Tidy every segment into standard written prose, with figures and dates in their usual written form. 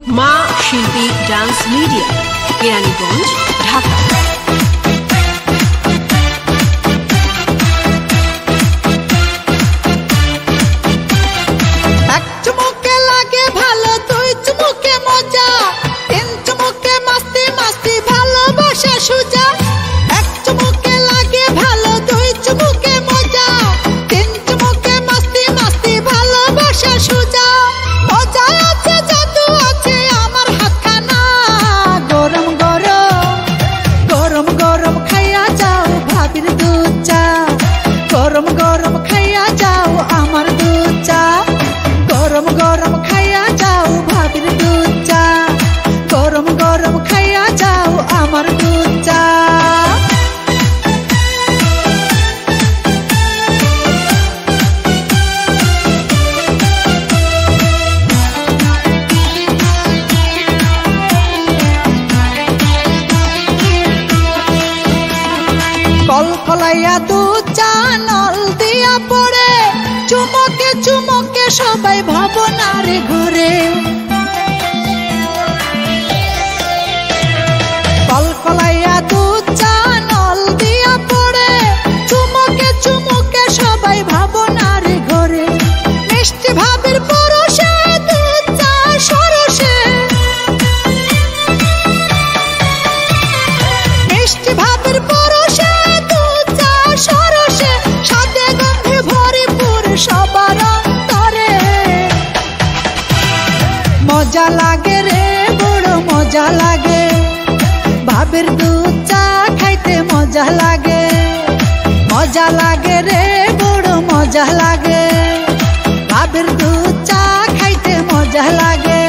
মা শিল্পী dance media, Keraniganj, Dhaka. गरम गरम खाइया जाओ आमार दूध चा, गरम गरम खाइया जाओ भाभीर दूध चा, गरम गरम खाइया जाओ आमार दूध चा। कल कलाइया दूध चा नल दिया पड़े, चुमके चुमके सबाई भावनार घरे। कल कलाइया दूध चा नल दिया पड़े, चुमके चुमके सबाई भावनार घरे। मिष्टि भाबीर परशे दूध चा सरशे, मिष्टि भाबीर परशे मजा लागे रे बड़ मजा लागे, भाभीर दूध चा खाइते मजा लागे, मजा लागे रे बड़ मजा लागे, भाभीर दूध चा खाइते मजा लागे।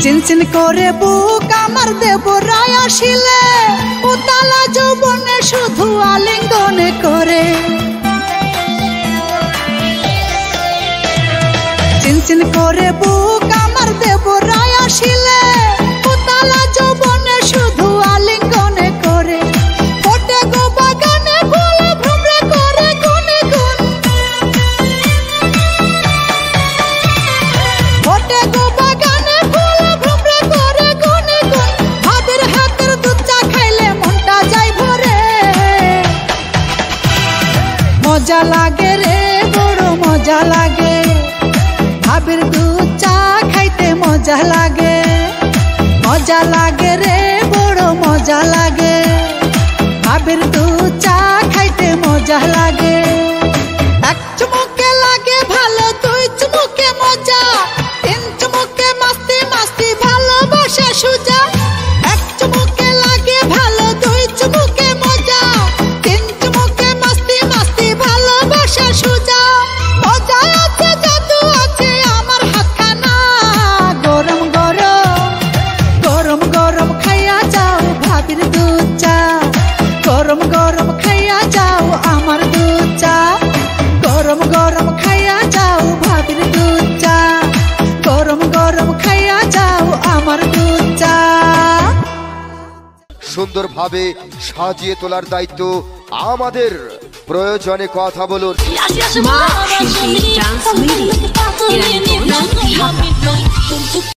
चिनचिन करे बुक आमार देवराय आसिले, उताला যৌবনে শুধু আলিঙ্গনে করে। চিনচিন করে বুক আমার দেবরায় আসিলে, উতালা যৌবনে শুধু আলিঙ্গনে করে। ফোটে গো বাগানে ফুল ভ্রমরে করে গুনে গুন, ফোটে গো বাগানে ফুল ভ্রমরে করে গুনে গুন। ভাবীর হাতের দুধ চা খাইলে মনটা যায় ভরে, মজা লাগে রে বড় মজা লাগে, ভাবীর দুধ চা খাইতে মজা লাগে, মজা লাগে রে বড় মজা লাগে, ভাবীর দুধ চা খাইতে মজা লাগে। এক চুমুকে লাগে ভালো, দুই চুমুকে মজা, তিন চুমুকে মাস্তি মাস্তি ভালোবাসা সুজা। এক চুমুকে লাগে ভালো, দুই চুমুকে মজা, তিন চুমুকে মাস্তি মাস্তি ভালোবাসা সুজা। মজা আছে জাদু আছে আমার হাতখানা, গরম গরম গরম গরম খাইয়া যাও ভাবীর দুধ চা, গরম গরম খাইয়া যাও আমার দুধ চা, গরম গরম খাইয়া যাও ভাবীর দুধ চা, গরম গরম খাইয়া যাও আমার দুধ চা। সুন্দরভাবে সাজিয়ে তোলার দায়িত্ব আমাদের। প্রয়োজনে কথা বলুন। মা শিল্পী ডান্স মিডিয়া, কেরানীগঞ্জ, ঢাকা।